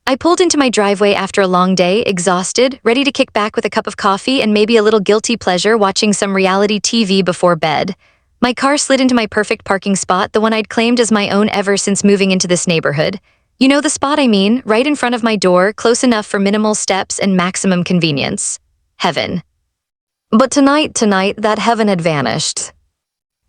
I pulled into my driveway after a long day, exhausted, ready to kick back with a cup of coffee and maybe a little guilty pleasure watching some reality TV before bed. My car slid into my perfect parking spot, the one I'd claimed as my own ever since moving into this neighborhood. You know the spot I mean, right in front of my door, close enough for minimal steps and maximum convenience. Heaven. But tonight, that heaven had vanished.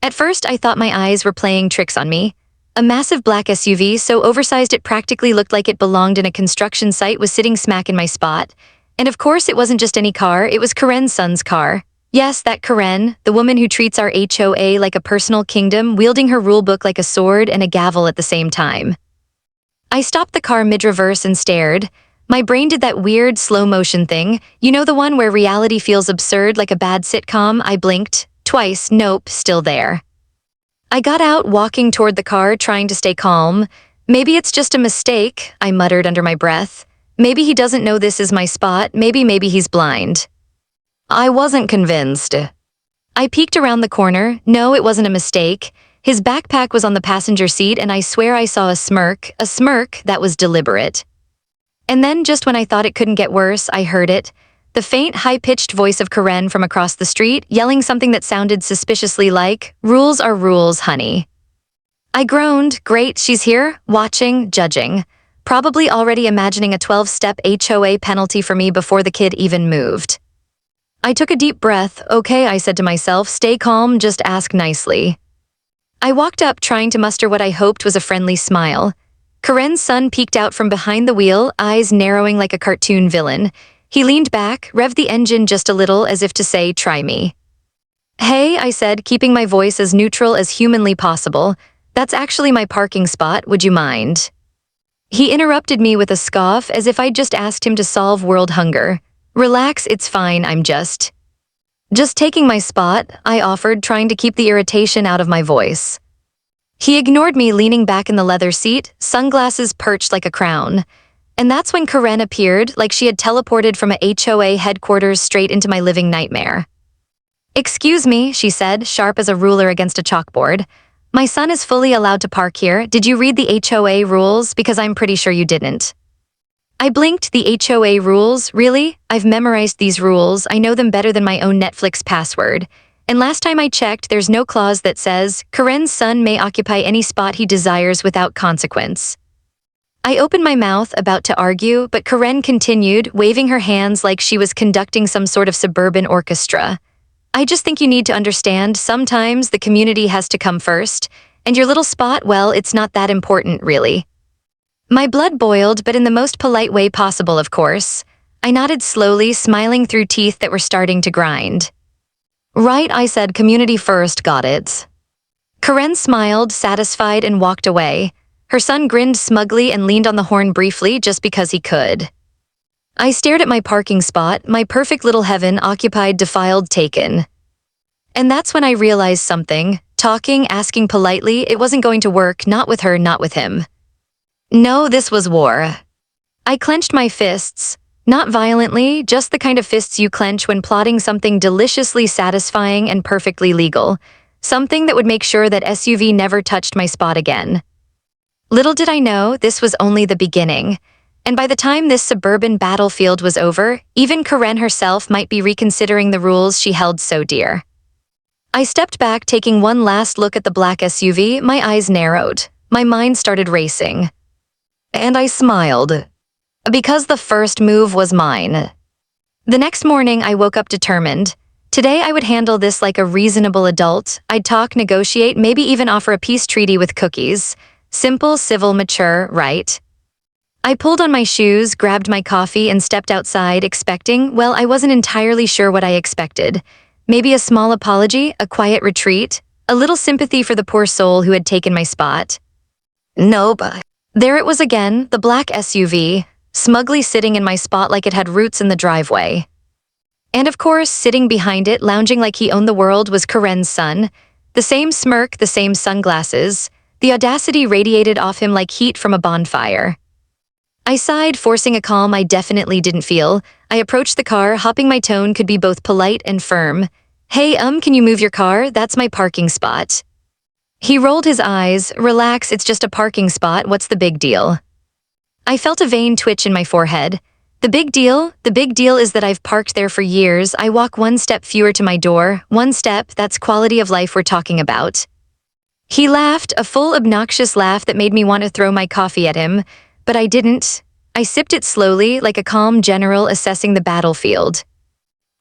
At first, I thought my eyes were playing tricks on me. A massive black SUV, so oversized it practically looked like it belonged in a construction site, was sitting smack in my spot. And of course, it wasn't just any car, it was Karen's son's car. Yes, that Karen, the woman who treats our HOA like a personal kingdom, wielding her rulebook like a sword and a gavel at the same time. I stopped the car mid-reverse and stared. My brain did that weird slow-motion thing, you know, the one where reality feels absurd like a bad sitcom. I blinked. Twice, nope, still there. I got out, walking toward the car, trying to stay calm. Maybe it's just a mistake, I muttered under my breath. Maybe he doesn't know this is my spot, maybe he's blind. I wasn't convinced. I peeked around the corner. No, it wasn't a mistake. His backpack was on the passenger seat and I swear I saw a smirk that was deliberate. And then, just when I thought it couldn't get worse, I heard it. The faint, high-pitched voice of Karen from across the street, yelling something that sounded suspiciously like, "Rules are rules, honey." I groaned. Great, she's here, watching, judging. Probably already imagining a 12-step HOA penalty for me before the kid even moved. I took a deep breath. Okay, I said to myself, stay calm, just ask nicely. I walked up, trying to muster what I hoped was a friendly smile. Karen's son peeked out from behind the wheel, eyes narrowing like a cartoon villain. He leaned back, revved the engine just a little, as if to say, try me. Hey, I said, keeping my voice as neutral as humanly possible. That's actually my parking spot, would you mind? He interrupted me with a scoff, as if I'd just asked him to solve world hunger. Relax, it's fine, I'm just taking my spot, I offered, trying to keep the irritation out of my voice. He ignored me, leaning back in the leather seat, sunglasses perched like a crown. And that's when Karen appeared, like she had teleported from a HOA headquarters straight into my living nightmare. Excuse me, she said, sharp as a ruler against a chalkboard. My son is fully allowed to park here. Did you read the HOA rules? Because I'm pretty sure you didn't. I blinked. The HOA rules? Really? I've memorized these rules. I know them better than my own Netflix password. And last time I checked, there's no clause that says, Karen's son may occupy any spot he desires without consequence. I opened my mouth, about to argue, but Karen continued, waving her hands like she was conducting some sort of suburban orchestra. I just think you need to understand, sometimes the community has to come first, and your little spot, well, it's not that important, really. My blood boiled, but in the most polite way possible, of course. I nodded slowly, smiling through teeth that were starting to grind. Right, I said, community first, got it. Karen smiled, satisfied, and walked away. Her son grinned smugly and leaned on the horn briefly, just because he could. I stared at my parking spot, my perfect little heaven, occupied, defiled, taken. And that's when I realized something. Talking, asking politely, it wasn't going to work, not with her, not with him. No, this was war. I clenched my fists. Not violently, just the kind of fists you clench when plotting something deliciously satisfying and perfectly legal. Something that would make sure that SUV never touched my spot again. Little did I know, this was only the beginning. And by the time this suburban battlefield was over, even Karen herself might be reconsidering the rules she held so dear. I stepped back, taking one last look at the black SUV, my eyes narrowed. My mind started racing. And I smiled. Because the first move was mine. The next morning, I woke up determined. Today, I would handle this like a reasonable adult. I'd talk, negotiate, maybe even offer a peace treaty with cookies. Simple, civil, mature, right? I pulled on my shoes, grabbed my coffee, and stepped outside, expecting, well, I wasn't entirely sure what I expected. Maybe a small apology, a quiet retreat, a little sympathy for the poor soul who had taken my spot. Nope. There it was again, the black SUV, smugly sitting in my spot like it had roots in the driveway. And of course, sitting behind it, lounging like he owned the world, was Karen's son. The same smirk, the same sunglasses. The audacity radiated off him like heat from a bonfire. I sighed, forcing a calm I definitely didn't feel. I approached the car, hoping my tone could be both polite and firm. Hey, can you move your car? That's my parking spot. He rolled his eyes. Relax, it's just a parking spot, what's the big deal? I felt a vein twitch in my forehead. The big deal is that I've parked there for years. I walk one step fewer to my door. One step, that's quality of life we're talking about. He laughed, a full obnoxious laugh that made me want to throw my coffee at him, but I didn't. I sipped it slowly, like a calm general assessing the battlefield.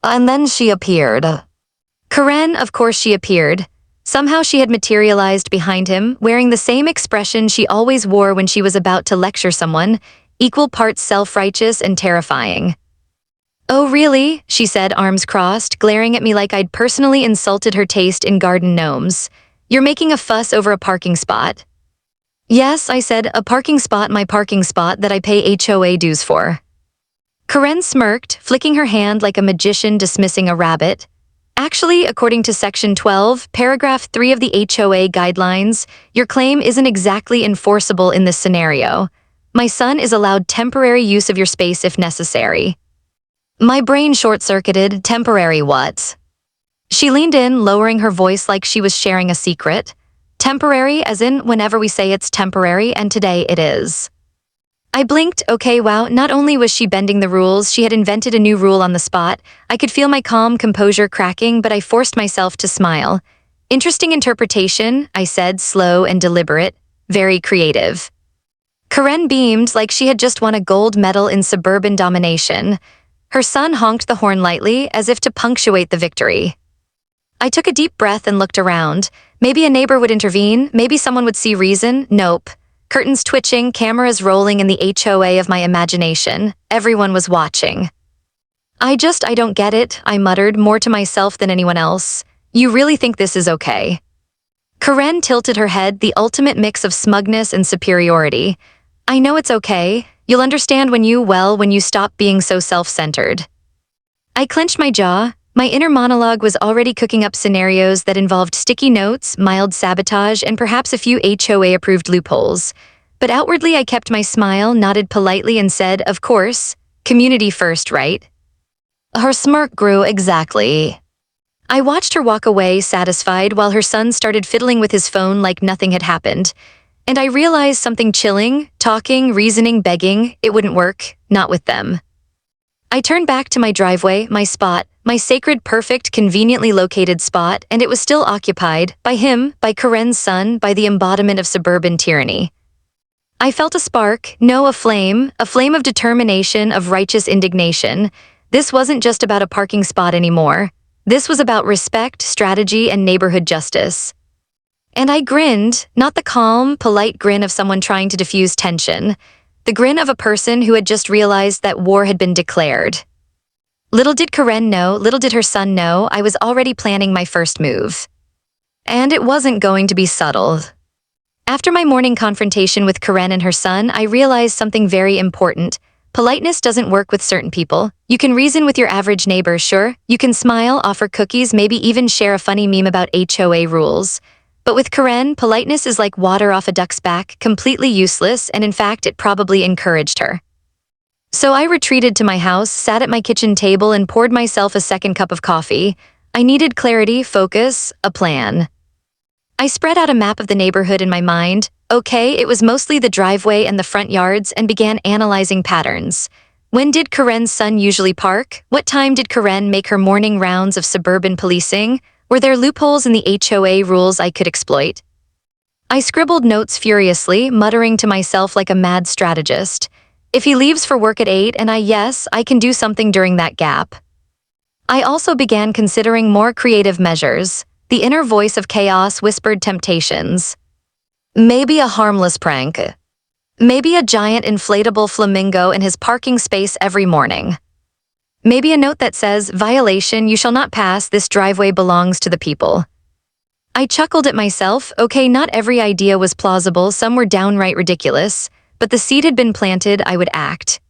And then she appeared. Karen, of course she appeared. Somehow she had materialized behind him, wearing the same expression she always wore when she was about to lecture someone, equal parts self-righteous and terrifying. "Oh really?" she said, arms crossed, glaring at me like I'd personally insulted her taste in garden gnomes. "You're making a fuss over a parking spot." "Yes," I said, "a parking spot, my parking spot that I pay HOA dues for." Karen smirked, flicking her hand like a magician dismissing a rabbit. "Actually, according to Section 12, Paragraph 3 of the HOA guidelines, your claim isn't exactly enforceable in this scenario. My son is allowed temporary use of your space if necessary." My brain short-circuited. Temporary what? She leaned in, lowering her voice like she was sharing a secret. "Temporary, as in whenever we say it's temporary, and today it is." I blinked. Okay, wow, not only was she bending the rules, she had invented a new rule on the spot. I could feel my calm composure cracking, but I forced myself to smile. "Interesting interpretation," I said, slow and deliberate. "Very creative." Karen beamed like she had just won a gold medal in suburban domination. Her son honked the horn lightly, as if to punctuate the victory. I took a deep breath and looked around. Maybe a neighbor would intervene, maybe someone would see reason. Nope. Curtains twitching, cameras rolling in the HOA of my imagination. Everyone was watching. I don't get it," I muttered, more to myself than anyone else. "You really think this is okay?" Karen tilted her head, the ultimate mix of smugness and superiority. "I know it's okay. You'll understand when you stop being so self-centered." I clenched my jaw. My inner monologue was already cooking up scenarios that involved sticky notes, mild sabotage, and perhaps a few HOA-approved loopholes. But outwardly I kept my smile, nodded politely, and said, "Of course. Community first, right?" Her smirk grew. "Exactly." I watched her walk away, satisfied, while her son started fiddling with his phone like nothing had happened. And I realized something chilling. Talking, reasoning, begging, it wouldn't work. Not with them. I turned back to my driveway, my spot, my sacred, perfect, conveniently located spot, and it was still occupied, by him, by Karen's son, by the embodiment of suburban tyranny. I felt a spark, no, a flame of determination, of righteous indignation. This wasn't just about a parking spot anymore. This was about respect, strategy, and neighborhood justice. And I grinned, not the calm, polite grin of someone trying to diffuse tension. The grin of a person who had just realized that war had been declared. Little did Karen know, little did her son know, I was already planning my first move. And it wasn't going to be subtle. After my morning confrontation with Karen and her son, I realized something very important. Politeness doesn't work with certain people. You can reason with your average neighbor, sure. You can smile, offer cookies, maybe even share a funny meme about HOA rules. But with Karen, politeness is like water off a duck's back, completely useless, and in fact, it probably encouraged her. So I retreated to my house, sat at my kitchen table, and poured myself a second cup of coffee. I needed clarity, focus, a plan. I spread out a map of the neighborhood in my mind. Okay, it was mostly the driveway and the front yards, and began analyzing patterns. When did Karen's son usually park? What time did Karen make her morning rounds of suburban policing? Were there loopholes in the HOA rules I could exploit? I scribbled notes furiously, muttering to myself like a mad strategist. If he leaves for work at 8 and I can do something during that gap. I also began considering more creative measures. The inner voice of chaos whispered temptations. Maybe a harmless prank. Maybe a giant inflatable flamingo in his parking space every morning. Maybe a note that says, "Violation, you shall not pass, this driveway belongs to the people." I chuckled at myself. Okay, not every idea was plausible, some were downright ridiculous, but the seed had been planted, I would act.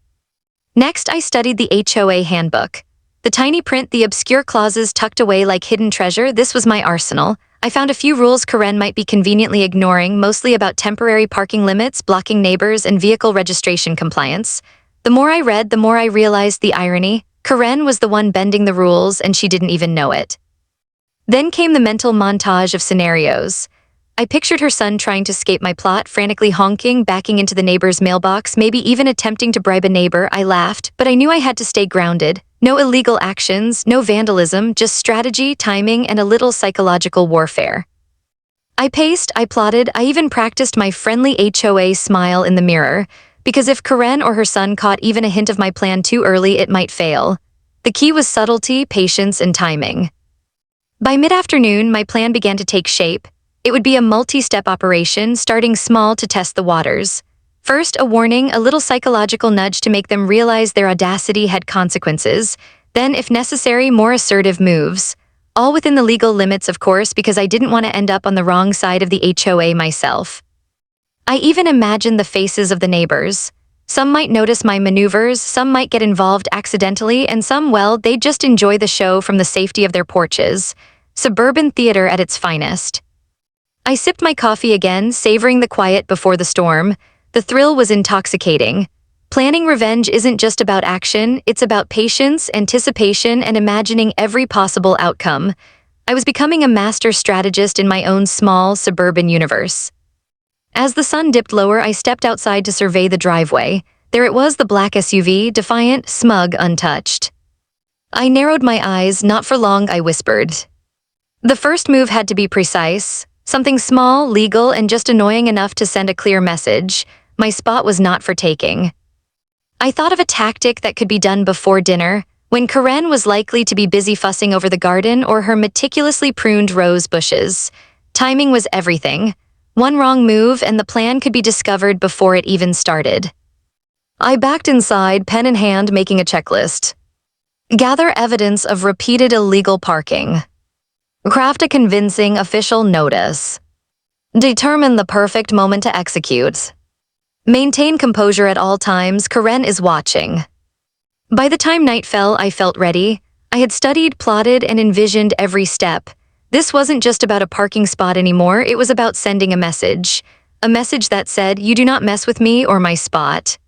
Next, I studied the HOA handbook. The tiny print, the obscure clauses tucked away like hidden treasure, this was my arsenal. I found a few rules Karen might be conveniently ignoring, mostly about temporary parking limits, blocking neighbors, and vehicle registration compliance. The more I read, the more I realized the irony. Karen was the one bending the rules, and she didn't even know it. Then came the mental montage of scenarios. I pictured her son trying to escape my plot, frantically honking, backing into the neighbor's mailbox, maybe even attempting to bribe a neighbor. I laughed, but I knew I had to stay grounded. No illegal actions, no vandalism, just strategy, timing, and a little psychological warfare. I paced, I plotted, I even practiced my friendly HOA smile in the mirror, because if Karen or her son caught even a hint of my plan too early, it might fail. The key was subtlety, patience, and timing. By mid-afternoon, my plan began to take shape. It would be a multi-step operation, starting small to test the waters. First, a warning, a little psychological nudge to make them realize their audacity had consequences. Then, if necessary, more assertive moves. All within the legal limits, of course, because I didn't want to end up on the wrong side of the HOA myself. I even imagined the faces of the neighbors. Some might notice my maneuvers, some might get involved accidentally, and some, well, they'd just enjoy the show from the safety of their porches. Suburban theater at its finest. I sipped my coffee again, savoring the quiet before the storm. The thrill was intoxicating. Planning revenge isn't just about action, it's about patience, anticipation, and imagining every possible outcome. I was becoming a master strategist in my own small, suburban universe. As the sun dipped lower, I stepped outside to survey the driveway. There it was, the black SUV, defiant, smug, untouched. I narrowed my eyes, not for long, I whispered. The first move had to be precise. Something small, legal, and just annoying enough to send a clear message. My spot was not for taking. I thought of a tactic that could be done before dinner, when Karen was likely to be busy fussing over the garden or her meticulously pruned rose bushes. Timing was everything. One wrong move and the plan could be discovered before it even started. I backed inside, pen in hand, making a checklist. Gather evidence of repeated illegal parking. Craft a convincing official notice. Determine the perfect moment to execute. Maintain composure at all times, Karen is watching. By the time night fell, I felt ready. I had studied, plotted, and envisioned every step. This wasn't just about a parking spot anymore, it was about sending a message. A message that said, "You do not mess with me or my spot."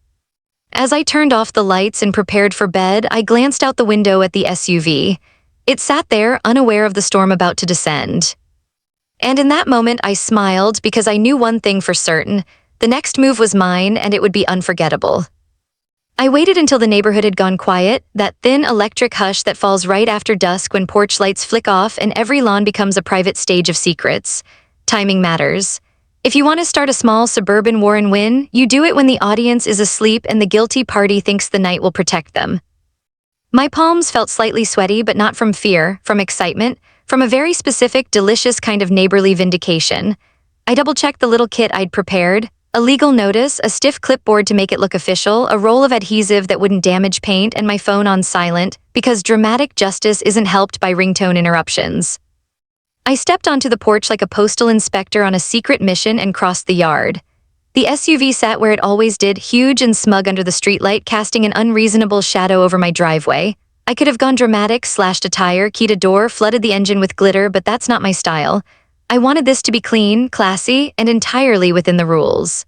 As I turned off the lights and prepared for bed, I glanced out the window at the SUV. It sat there, unaware of the storm about to descend. And in that moment, I smiled because I knew one thing for certain. The next move was mine, and it would be unforgettable. I waited until the neighborhood had gone quiet, that thin electric hush that falls right after dusk when porch lights flick off and every lawn becomes a private stage of secrets. Timing matters. If you want to start a small suburban war and win, you do it when the audience is asleep and the guilty party thinks the night will protect them. My palms felt slightly sweaty, but not from fear, from excitement, from a very specific, delicious kind of neighborly vindication. I double-checked the little kit I'd prepared. A legal notice, a stiff clipboard to make it look official, a roll of adhesive that wouldn't damage paint, and my phone on silent, because dramatic justice isn't helped by ringtone interruptions. I stepped onto the porch like a postal inspector on a secret mission and crossed the yard. The SUV sat where it always did, huge and smug under the streetlight, casting an unreasonable shadow over my driveway. I could have gone dramatic, slashed a tire, keyed a door, flooded the engine with glitter, but that's not my style. I wanted this to be clean, classy, and entirely within the rules.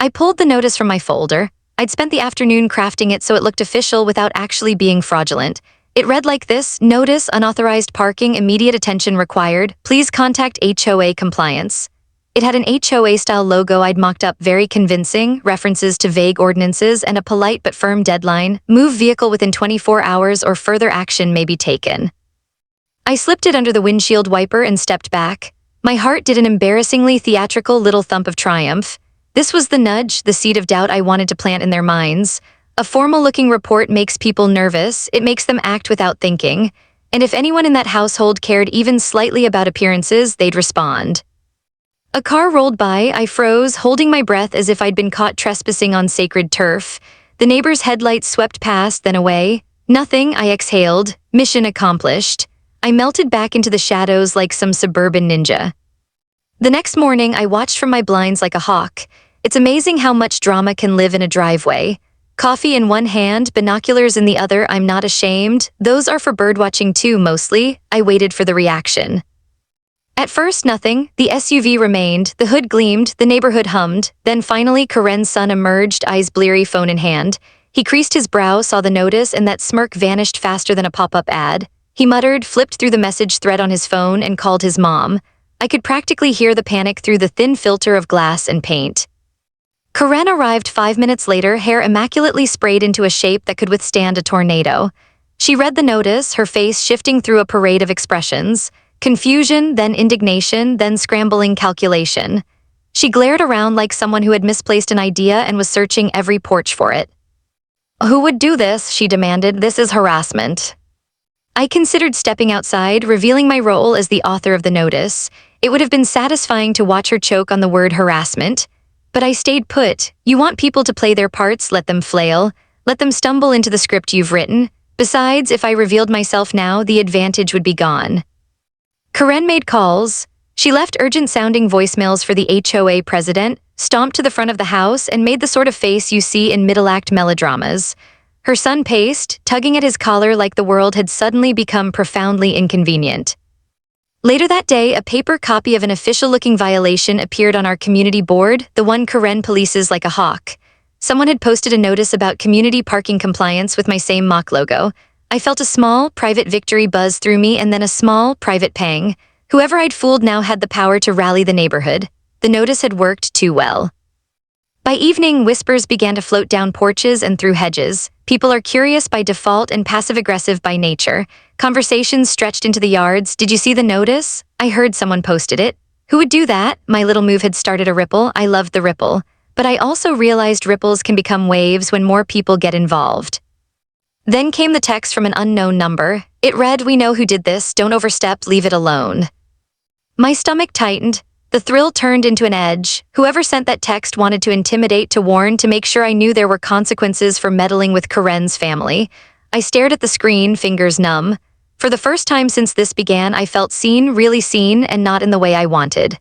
I pulled the notice from my folder. I'd spent the afternoon crafting it so it looked official without actually being fraudulent. It read like this: Notice, unauthorized parking, immediate attention required. Please contact HOA compliance. It had an HOA-style logo I'd mocked up, very convincing, references to vague ordinances, and a polite but firm deadline: move vehicle within 24 hours or further action may be taken. I slipped it under the windshield wiper and stepped back. My heart did an embarrassingly theatrical little thump of triumph. This was the nudge, the seed of doubt I wanted to plant in their minds. A formal-looking report makes people nervous, it makes them act without thinking, and if anyone in that household cared even slightly about appearances, they'd respond. A car rolled by, I froze, holding my breath as if I'd been caught trespassing on sacred turf. The neighbor's headlights swept past, then away. Nothing, I exhaled. Mission accomplished. I melted back into the shadows like some suburban ninja. The next morning, I watched from my blinds like a hawk. It's amazing how much drama can live in a driveway. Coffee in one hand, binoculars in the other, I'm not ashamed. Those are for birdwatching too, mostly. I waited for the reaction. At first, nothing. The SUV remained, the hood gleamed, the neighborhood hummed. Then finally, Karen's son emerged, eyes bleary, phone in hand. He creased his brow, saw the notice, and that smirk vanished faster than a pop-up ad. He muttered, flipped through the message thread on his phone, and called his mom. I could practically hear the panic through the thin filter of glass and paint. Karen arrived 5 minutes later, hair immaculately sprayed into a shape that could withstand a tornado. She read the notice, her face shifting through a parade of expressions: confusion, then indignation, then scrambling calculation. She glared around like someone who had misplaced an idea and was searching every porch for it. "Who would do this?" she demanded. "This is harassment." I considered stepping outside, revealing my role as the author of the notice. It would have been satisfying to watch her choke on the word harassment. But I stayed put. You want people to play their parts, let them flail. Let them stumble into the script you've written. Besides, if I revealed myself now, the advantage would be gone. Karen made calls. She left urgent-sounding voicemails for the HOA president, stomped to the front of the house, and made the sort of face you see in middle-act melodramas. Her son paced, tugging at his collar like the world had suddenly become profoundly inconvenient. Later that day, a paper copy of an official-looking violation appeared on our community board, the one Karen polices like a hawk. Someone had posted a notice about community parking compliance with my same mock logo. I felt a small, private victory buzz through me and then a small, private pang. Whoever I'd fooled now had the power to rally the neighborhood. The notice had worked too well. By evening, whispers began to float down porches and through hedges. People are curious by default and passive-aggressive by nature. Conversations stretched into the yards. "Did you see the notice? I heard someone posted it." "Who would do that?" My little move had started a ripple. I loved the ripple. But I also realized ripples can become waves when more people get involved. Then came the text from an unknown number. It read, "We know who did this. Don't overstep. Leave it alone." My stomach tightened. The thrill turned into an edge. Whoever sent that text wanted to intimidate, to warn, to make sure I knew there were consequences for meddling with Karen's family. I stared at the screen, fingers numb. For the first time since this began, I felt seen, really seen, and not in the way I wanted.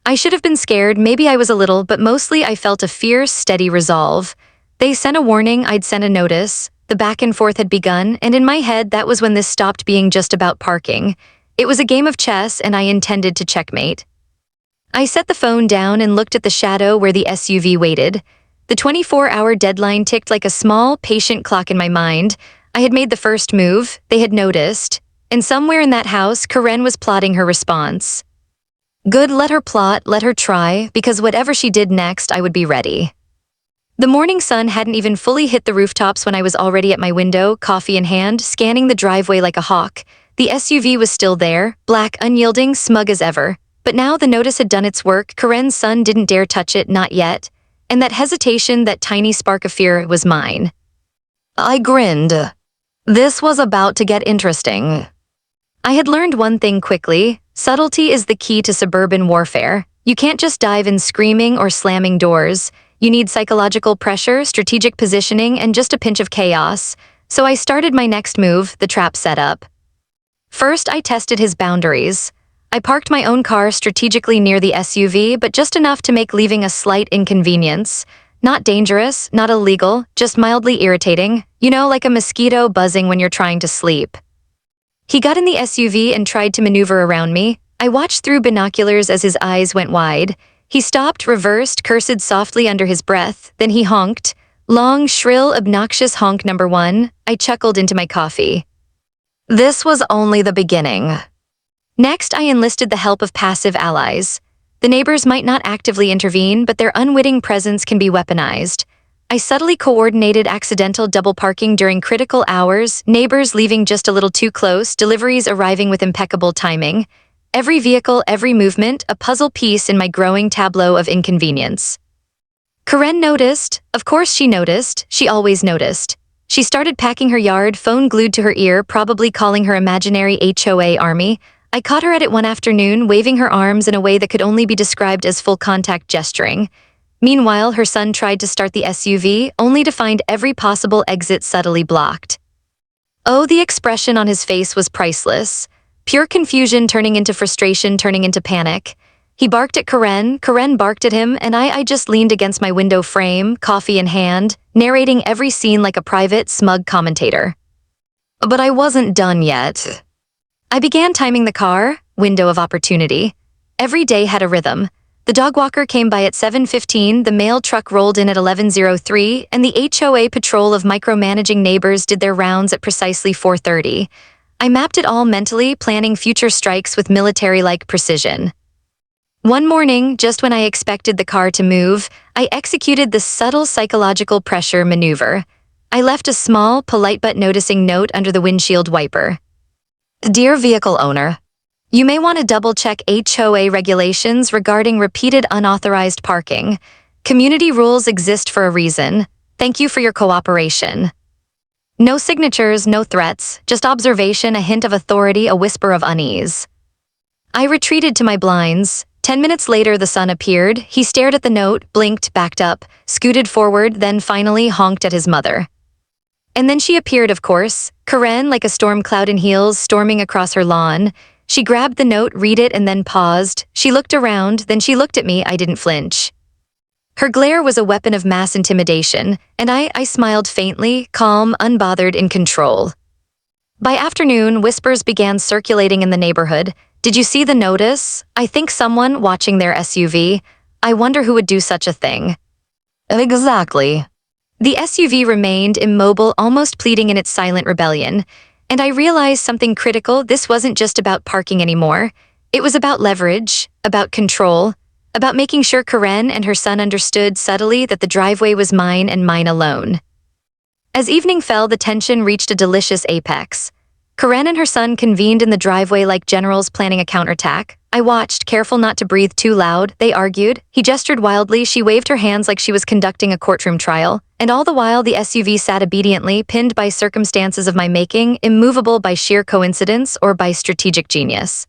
I should have been scared, maybe I was a little, but mostly I felt a fierce, steady resolve. They sent a warning, I'd sent a notice. The back and forth had begun, and in my head, that was when this stopped being just about parking. It was a game of chess, and I intended to checkmate. I set the phone down and looked at the shadow where the SUV waited. The 24-hour deadline ticked like a small, patient clock in my mind. I had made the first move, they had noticed, and somewhere in that house, Karen was plotting her response. Good, let her plot, let her try, because whatever she did next, I would be ready. The morning sun hadn't even fully hit the rooftops when I was already at my window, coffee in hand, scanning the driveway like a hawk. The SUV was still there, black, unyielding, smug as ever. But now the notice had done its work. Karen's son didn't dare touch it, not yet. And that hesitation, that tiny spark of fear, was mine. I grinned. This was about to get interesting. I had learned one thing quickly. Subtlety is the key to suburban warfare. You can't just dive in screaming or slamming doors. You need psychological pressure, strategic positioning, and just a pinch of chaos. So I started my next move, the trap setup. First, I tested his boundaries. I parked my own car strategically near the SUV, but just enough to make leaving a slight inconvenience. Not dangerous, not illegal, just mildly irritating. You know, like a mosquito buzzing when you're trying to sleep. He got in the SUV and tried to maneuver around me. I watched through binoculars as his eyes went wide. He stopped, reversed, cursed softly under his breath. Then he honked. Long, shrill, obnoxious honk number one. I chuckled into my coffee. This was only the beginning. Next, I enlisted the help of passive allies. The neighbors might not actively intervene, but their unwitting presence can be weaponized. I subtly coordinated accidental double parking during critical hours, neighbors leaving just a little too close, deliveries arriving with impeccable timing. Every vehicle, every movement, a puzzle piece in my growing tableau of inconvenience. Karen noticed. Of course she noticed. She always noticed. She started packing her yard, phone glued to her ear, probably calling her imaginary HOA army. I caught her at it one afternoon, waving her arms in a way that could only be described as full-contact gesturing. Meanwhile, her son tried to start the SUV, only to find every possible exit subtly blocked. Oh, the expression on his face was priceless. Pure confusion turning into frustration, turning into panic. He barked at Karen barked at him, and I just leaned against my window frame, coffee in hand, narrating every scene like a private, smug commentator. But I wasn't done yet. I began timing the car, window of opportunity. Every day had a rhythm. The dog walker came by at 7:15, the mail truck rolled in at 11:03, and the HOA patrol of micromanaging neighbors did their rounds at precisely 4:30. I mapped it all mentally, planning future strikes with military-like precision. One morning, just when I expected the car to move, I executed the subtle psychological pressure maneuver. I left a small, polite but noticing note under the windshield wiper. Dear vehicle owner, you may want to double-check HOA regulations regarding repeated unauthorized parking. Community rules exist for a reason. Thank you for your cooperation. No signatures, no threats, just observation, a hint of authority, a whisper of unease. I retreated to my blinds. 10 minutes later, the sun appeared. He stared at the note, blinked, backed up, scooted forward, then finally honked at his mother. And then she appeared, of course, Karen like a storm cloud in heels, storming across her lawn. She grabbed the note, read it, and then paused. She looked around, then she looked at me. I didn't flinch. Her glare was a weapon of mass intimidation, and I smiled faintly, calm, unbothered, in control. By afternoon, whispers began circulating in the neighborhood. Did you see the notice? I think someone watching their SUV. I wonder who would do such a thing. Exactly. The SUV remained immobile, almost pleading in its silent rebellion. And I realized something critical. This wasn't just about parking anymore. It was about leverage, about control, about making sure Karen and her son understood subtly that the driveway was mine and mine alone. As evening fell, the tension reached a delicious apex. Karen and her son convened in the driveway like generals planning a counterattack. I watched, careful not to breathe too loud. They argued. He gestured wildly. She waved her hands like she was conducting a courtroom trial. And all the while, the SUV sat obediently, pinned by circumstances of my making, immovable by sheer coincidence or by strategic genius.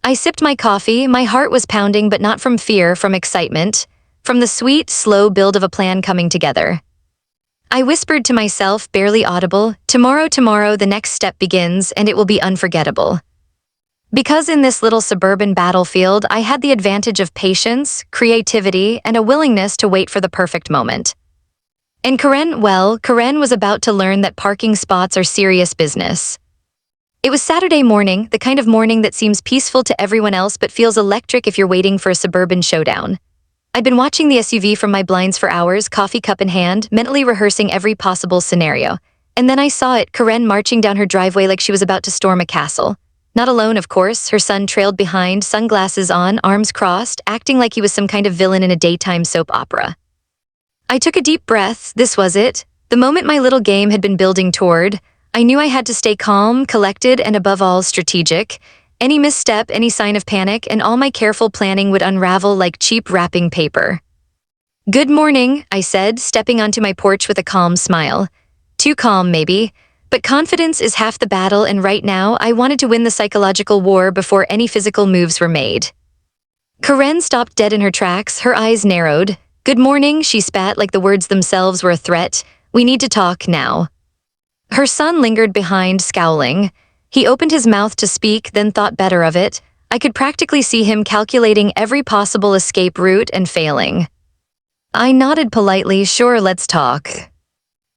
I sipped my coffee. My heart was pounding, but not from fear, from excitement, from the sweet, slow build of a plan coming together. I whispered to myself, barely audible, tomorrow, the next step begins, and it will be unforgettable. Because in this little suburban battlefield, I had the advantage of patience, creativity, and a willingness to wait for the perfect moment. And Karen was about to learn that parking spots are serious business. It was Saturday morning, the kind of morning that seems peaceful to everyone else but feels electric if you're waiting for a suburban showdown. I'd been watching the SUV from my blinds for hours, coffee cup in hand, mentally rehearsing every possible scenario. And then I saw it, Karen marching down her driveway like she was about to storm a castle. Not alone, of course. Her son trailed behind, sunglasses on, arms crossed, acting like he was some kind of villain in a daytime soap opera. I took a deep breath. This was it. The moment my little game had been building toward. I knew I had to stay calm, collected, and above all, strategic. Any misstep, any sign of panic, and all my careful planning would unravel like cheap wrapping paper. Good morning, I said, stepping onto my porch with a calm smile. Too calm, maybe, but confidence is half the battle, and right now, I wanted to win the psychological war before any physical moves were made. Karen stopped dead in her tracks, her eyes narrowed. Good morning, she spat like the words themselves were a threat. We need to talk now. Her son lingered behind, scowling. He opened his mouth to speak, then thought better of it. I could practically see him calculating every possible escape route and failing. I nodded politely, sure, let's talk.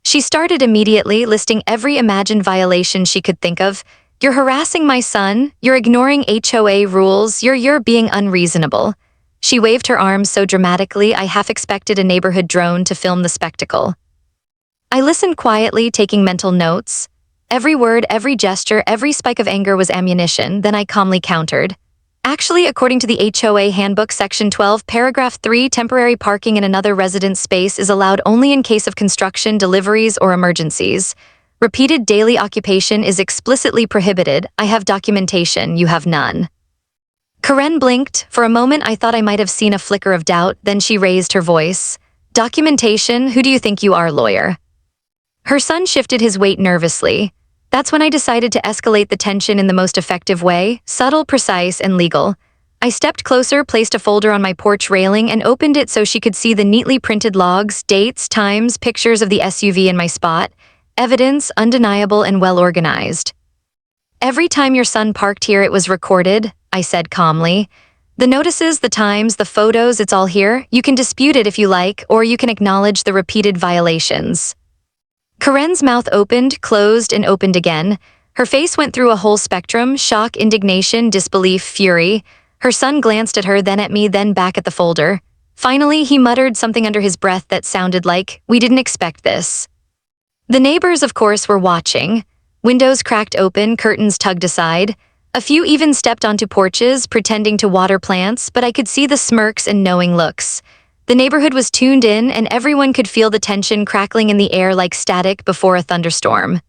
She started immediately, listing every imagined violation she could think of. You're harassing my son, you're ignoring HOA rules, you're being unreasonable. She waved her arms so dramatically I half expected a neighborhood drone to film the spectacle. I listened quietly, taking mental notes. Every word, every gesture, every spike of anger was ammunition, then I calmly countered. Actually, according to the HOA Handbook, Section 12, Paragraph 3, temporary parking in another residence space is allowed only in case of construction, deliveries, or emergencies. Repeated daily occupation is explicitly prohibited. I have documentation, you have none. Karen blinked. For a moment, I thought I might have seen a flicker of doubt, then she raised her voice. Documentation? Who do you think you are, lawyer? Her son shifted his weight nervously. That's when I decided to escalate the tension in the most effective way, subtle, precise, and legal. I stepped closer, placed a folder on my porch railing, and opened it so she could see the neatly printed logs, dates, times, pictures of the SUV in my spot. Evidence, undeniable and well-organized. Every time your son parked here, it was recorded, I said calmly. The notices, the times, the photos, it's all here. You can dispute it if you like, or you can acknowledge the repeated violations. Karen's mouth opened, closed, and opened again. Her face went through a whole spectrum: shock, indignation, disbelief, fury. Her son glanced at her, then at me, then back at the folder. Finally, he muttered something under his breath that sounded like, "We didn't expect this." The neighbors, of course, were watching. Windows cracked open, curtains tugged aside. A few even stepped onto porches, pretending to water plants, but I could see the smirks and knowing looks. The neighborhood was tuned in, and everyone could feel the tension crackling in the air like static before a thunderstorm.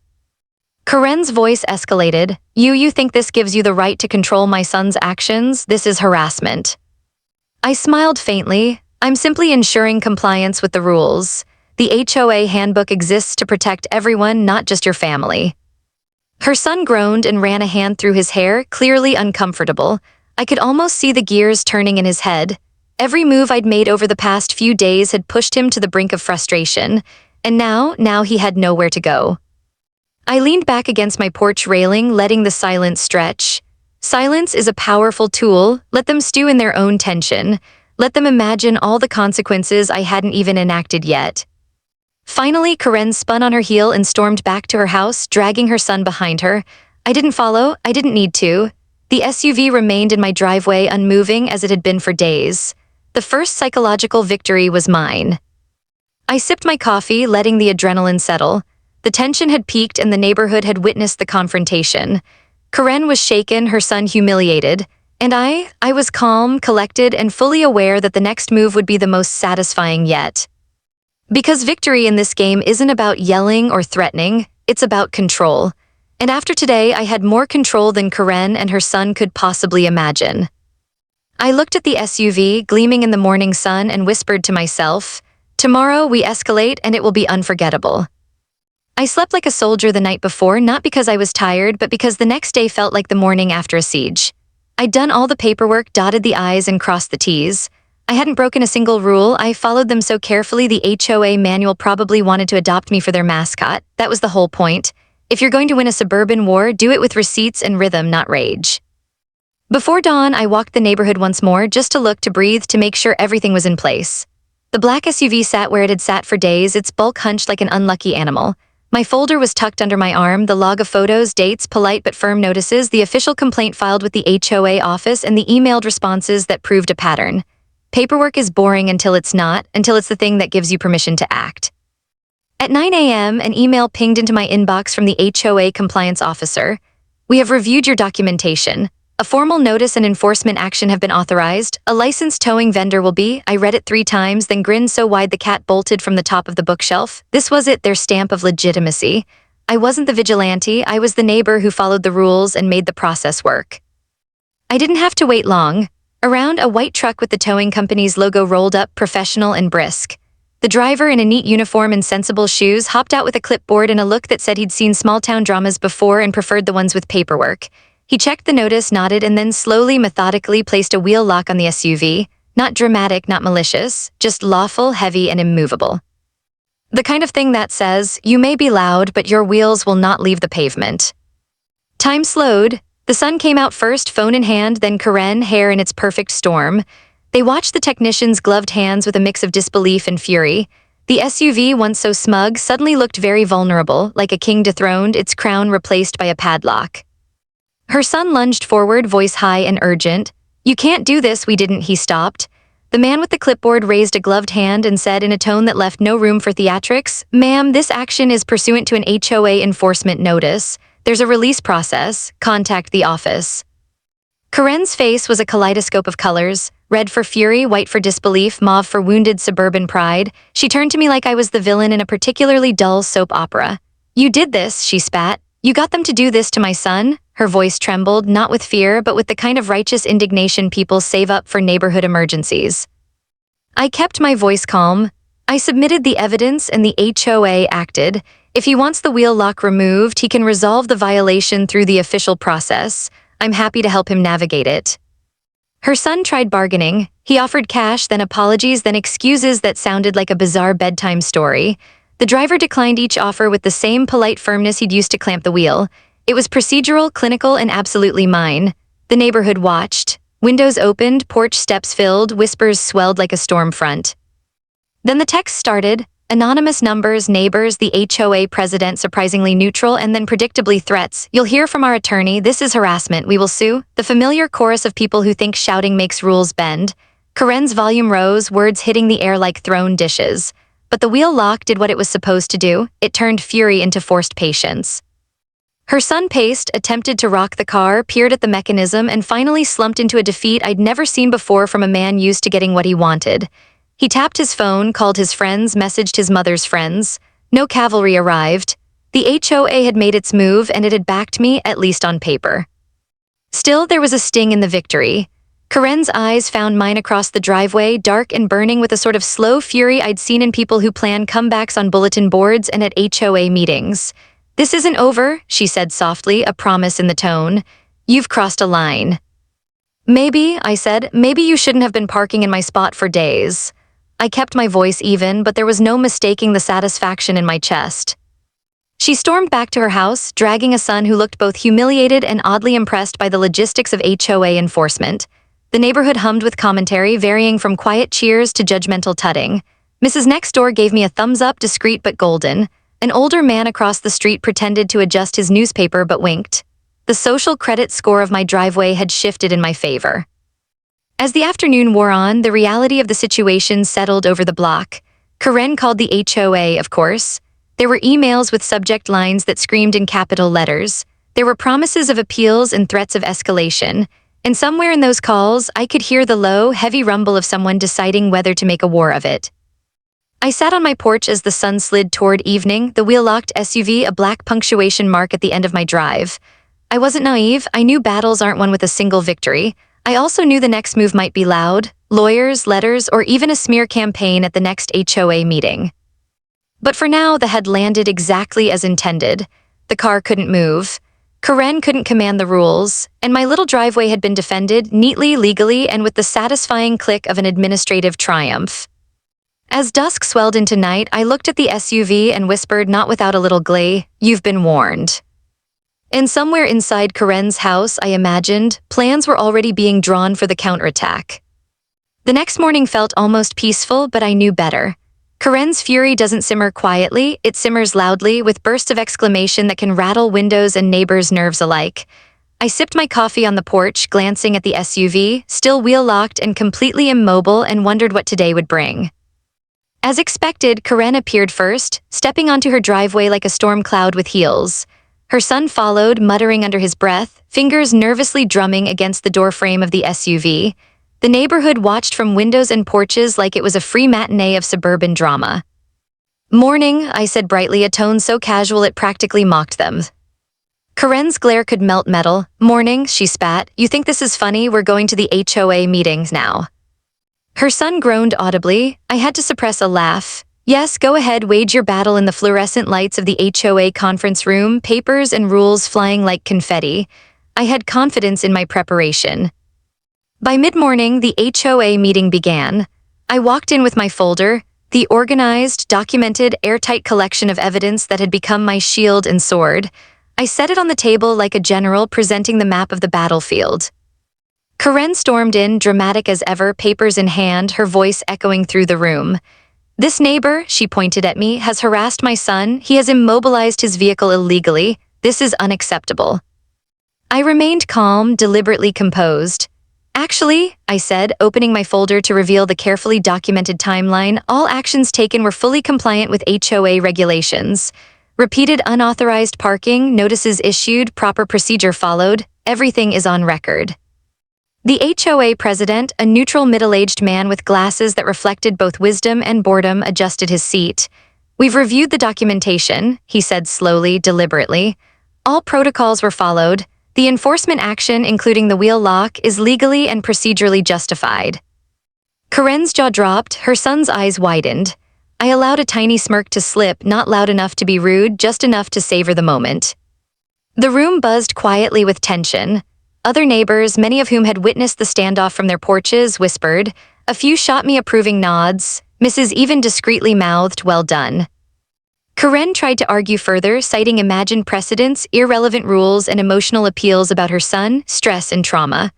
Karen's voice escalated. You think this gives you the right to control my son's actions? This is harassment." I smiled faintly. "I'm simply ensuring compliance with the rules. The HOA handbook exists to protect everyone, not just your family." Her son groaned and ran a hand through his hair, clearly uncomfortable. I could almost see the gears turning in his head. Every move I'd made over the past few days had pushed him to the brink of frustration, and now he had nowhere to go. I leaned back against my porch railing, letting the silence stretch. Silence is a powerful tool. Let them stew in their own tension. Let them imagine all the consequences I hadn't even enacted yet. Finally, Karen spun on her heel and stormed back to her house, dragging her son behind her. I didn't follow. I didn't need to. The SUV remained in my driveway, unmoving as it had been for days. The first psychological victory was mine. I sipped my coffee, letting the adrenaline settle. The tension had peaked and the neighborhood had witnessed the confrontation. Karen was shaken, her son humiliated, and I was calm, collected, and fully aware that the next move would be the most satisfying yet. Because victory in this game isn't about yelling or threatening, it's about control. And after today, I had more control than Karen and her son could possibly imagine. I looked at the SUV, gleaming in the morning sun, and whispered to myself, "Tomorrow we escalate and it will be unforgettable." I slept like a soldier the night before, not because I was tired, but because the next day felt like the morning after a siege. I'd done all the paperwork, dotted the I's and crossed the T's. I hadn't broken a single rule. I followed them so carefully the HOA manual probably wanted to adopt me for their mascot. That was the whole point. If you're going to win a suburban war, do it with receipts and rhythm, not rage. Before dawn, I walked the neighborhood once more, just to look, to breathe, to make sure everything was in place. The black SUV sat where it had sat for days, its bulk hunched like an unlucky animal. My folder was tucked under my arm, the log of photos, dates, polite but firm notices, the official complaint filed with the HOA office, and the emailed responses that proved a pattern. Paperwork is boring until it's not, until it's the thing that gives you permission to act. At 9 a.m., an email pinged into my inbox from the HOA compliance officer. "We have reviewed your documentation. A formal notice and enforcement action have been authorized. A licensed towing vendor will be—" I read it 3 times, then grinned so wide the cat bolted from the top of the bookshelf. This was it, their stamp of legitimacy. I wasn't the vigilante, I was the neighbor who followed the rules and made the process work. I didn't have to wait long. Around, a white truck with the towing company's logo rolled up, professional and brisk. The driver, in a neat uniform and sensible shoes, hopped out with a clipboard and a look that said he'd seen small-town dramas before and preferred the ones with paperwork. He checked the notice, nodded, and then slowly, methodically placed a wheel lock on the SUV. Not dramatic, not malicious, just lawful, heavy, and immovable. The kind of thing that says, "You may be loud, but your wheels will not leave the pavement." Time slowed. The sun came out first, phone in hand, then Karen, hair in its perfect storm. They watched the technician's gloved hands with a mix of disbelief and fury. The SUV, once so smug, suddenly looked very vulnerable, like a king dethroned, its crown replaced by a padlock. Her son lunged forward, voice high and urgent. "You can't do this, we didn't," he stopped. The man with the clipboard raised a gloved hand and said in a tone that left no room for theatrics, "Ma'am, this action is pursuant to an HOA enforcement notice. There's a release process. Contact the office." Karen's face was a kaleidoscope of colors, red for fury, white for disbelief, mauve for wounded suburban pride. She turned to me like I was the villain in a particularly dull soap opera. "You did this," she spat. "You got them to do this to my son?" Her voice trembled, not with fear, but with the kind of righteous indignation people save up for neighborhood emergencies. I kept my voice calm. I submitted the evidence and the HOA acted. If he wants the wheel lock removed, he can resolve the violation through the official process. I'm happy to help him navigate it. Her son tried bargaining. He offered cash, then apologies, then excuses that sounded like a bizarre bedtime story. The driver declined each offer with the same polite firmness he'd used to clamp the wheel. It was procedural, clinical, and absolutely mine. The neighborhood watched. Windows opened, porch steps filled, whispers swelled like a storm front. Then the text started. Anonymous numbers, neighbors, the HOA president surprisingly neutral, and then predictably threats. "You'll hear from our attorney. This is harassment. We will sue." The familiar chorus of people who think shouting makes rules bend. Karen's volume rose, words hitting the air like thrown dishes. But the wheel lock did what it was supposed to do. It turned fury into forced patience. Her son paced, attempted to rock the car, peered at the mechanism, and finally slumped into a defeat I'd never seen before from a man used to getting what he wanted. He tapped his phone, called his friends, messaged his mother's friends. No cavalry arrived. The HOA had made its move, and it had backed me, at least on paper. Still, there was a sting in the victory. Karen's eyes found mine across the driveway, dark and burning with a sort of slow fury I'd seen in people who plan comebacks on bulletin boards and at HOA meetings. "This isn't over," she said softly, a promise in the tone. "You've crossed a line." "Maybe," I said, "maybe you shouldn't have been parking in my spot for days." I kept my voice even, but there was no mistaking the satisfaction in my chest. She stormed back to her house, dragging a son who looked both humiliated and oddly impressed by the logistics of HOA enforcement. The neighborhood hummed with commentary, varying from quiet cheers to judgmental tutting. Mrs. Next Door gave me a thumbs up, discreet but golden. An older man across the street pretended to adjust his newspaper but winked. The social credit score of my driveway had shifted in my favor. As the afternoon wore on, the reality of the situation settled over the block. Karen called the HOA, of course. There were emails with subject lines that screamed in capital letters. There were promises of appeals and threats of escalation. And somewhere in those calls, I could hear the low, heavy rumble of someone deciding whether to make a war of it. I sat on my porch as the sun slid toward evening, the wheel-locked SUV a black punctuation mark at the end of my drive. I wasn't naive. I knew battles aren't won with a single victory. I also knew the next move might be loud, lawyers, letters, or even a smear campaign at the next HOA meeting. But for now, the had landed exactly as intended. The car couldn't move. Karen couldn't command the rules, and my little driveway had been defended neatly, legally, and with the satisfying click of an administrative triumph. As dusk swelled into night, I looked at the SUV and whispered, not without a little glee, "You've been warned." And somewhere inside Karen's house, I imagined, plans were already being drawn for the counterattack. The next morning felt almost peaceful, but I knew better. Karen's fury doesn't simmer quietly, it simmers loudly, with bursts of exclamation that can rattle windows and neighbors' nerves alike. I sipped my coffee on the porch, glancing at the SUV, still wheel-locked and completely immobile, and wondered what today would bring. As expected, Karen appeared first, stepping onto her driveway like a storm cloud with heels. Her son followed, muttering under his breath, fingers nervously drumming against the doorframe of the SUV. The neighborhood watched from windows and porches like it was a free matinee of suburban drama. "Morning," I said brightly, a tone so casual it practically mocked them. Karen's glare could melt metal. "Morning," she spat. "You think this is funny? We're going to the HOA meetings now." Her son groaned audibly. I had to suppress a laugh. "Yes, go ahead, wage your battle in the fluorescent lights of the HOA conference room, papers and rules flying like confetti." I had confidence in my preparation. By mid-morning, the HOA meeting began. I walked in with my folder, the organized, documented, airtight collection of evidence that had become my shield and sword. I set it on the table like a general presenting the map of the battlefield. Karen stormed in, dramatic as ever, papers in hand, her voice echoing through the room. "This neighbor," she pointed at me, "has harassed my son. He has immobilized his vehicle illegally. This is unacceptable." I remained calm, deliberately composed. "Actually," I said, opening my folder to reveal the carefully documented timeline, "all actions taken were fully compliant with HOA regulations. Repeated unauthorized parking, notices issued, proper procedure followed. Everything is on record." The HOA president, a neutral middle-aged man with glasses that reflected both wisdom and boredom, adjusted his seat. "We've reviewed the documentation," he said slowly, deliberately. "All protocols were followed. The enforcement action, including the wheel lock, is legally and procedurally justified." Karen's jaw dropped, her son's eyes widened. I allowed a tiny smirk to slip, not loud enough to be rude, just enough to savor the moment. The room buzzed quietly with tension. Other neighbors, many of whom had witnessed the standoff from their porches, whispered. A few shot me approving nods. Mrs. even discreetly mouthed, "Well done." Karen tried to argue further, citing imagined precedents, irrelevant rules, and emotional appeals about her son, stress, and trauma.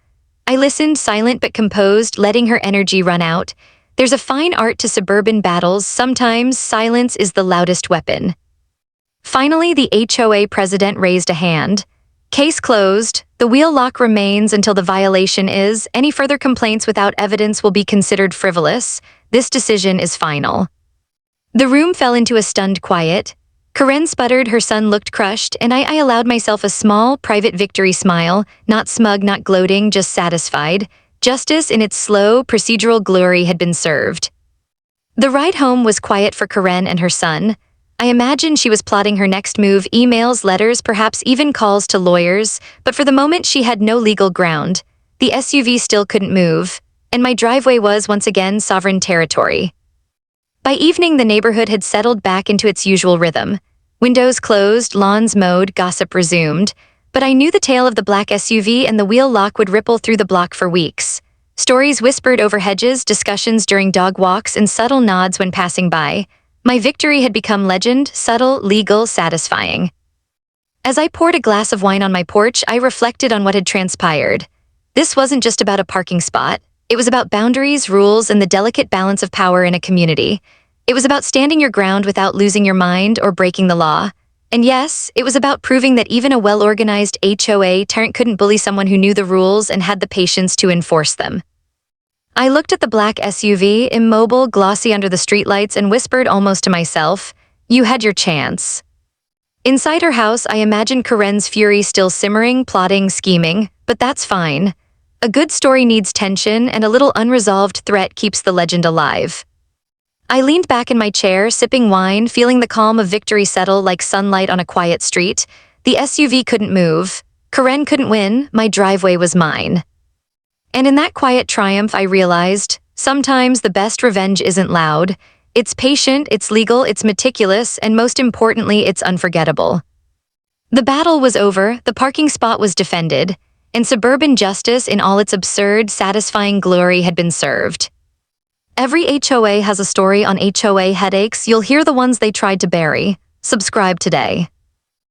I listened, silent but composed, letting her energy run out. There's a fine art to suburban battles. Sometimes silence is the loudest weapon. Finally, the HOA president raised a hand. "Case closed. The wheel lock remains until the violation is. Any further complaints without evidence will be considered frivolous. This decision is final." The room fell into a stunned quiet. Karen sputtered, her son looked crushed, and I allowed myself a small, private victory smile, not smug, not gloating, just satisfied. Justice in its slow, procedural glory had been served. The ride home was quiet for Karen and her son. I imagined she was plotting her next move, emails, letters, perhaps even calls to lawyers, but for the moment she had no legal ground. The SUV still couldn't move, and my driveway was once again sovereign territory. By evening, the neighborhood had settled back into its usual rhythm. Windows closed, lawns mowed, gossip resumed, but I knew the tale of the black SUV and the wheel lock would ripple through the block for weeks. Stories whispered over hedges, discussions during dog walks, and subtle nods when passing by. My victory had become legend, subtle, legal, satisfying. As I poured a glass of wine on my porch, I reflected on what had transpired. This wasn't just about a parking spot. It was about boundaries, rules, and the delicate balance of power in a community. It was about standing your ground without losing your mind or breaking the law. And yes, it was about proving that even a well-organized HOA couldn't bully someone who knew the rules and had the patience to enforce them. I looked at the black SUV, immobile, glossy under the streetlights, and whispered almost to myself, "You had your chance." Inside her house, I imagined Karen's fury still simmering, plotting, scheming, but that's fine. A good story needs tension, and a little unresolved threat keeps the legend alive. I leaned back in my chair, sipping wine, feeling the calm of victory settle like sunlight on a quiet street. The SUV couldn't move. Karen couldn't win. My driveway was mine. And in that quiet triumph, I realized, sometimes the best revenge isn't loud. It's patient, it's legal, it's meticulous, and most importantly, it's unforgettable. The battle was over, the parking spot was defended, and suburban justice in all its absurd, satisfying glory had been served. Every HOA has a story on HOA Headaches. You'll hear the ones they tried to bury. Subscribe today.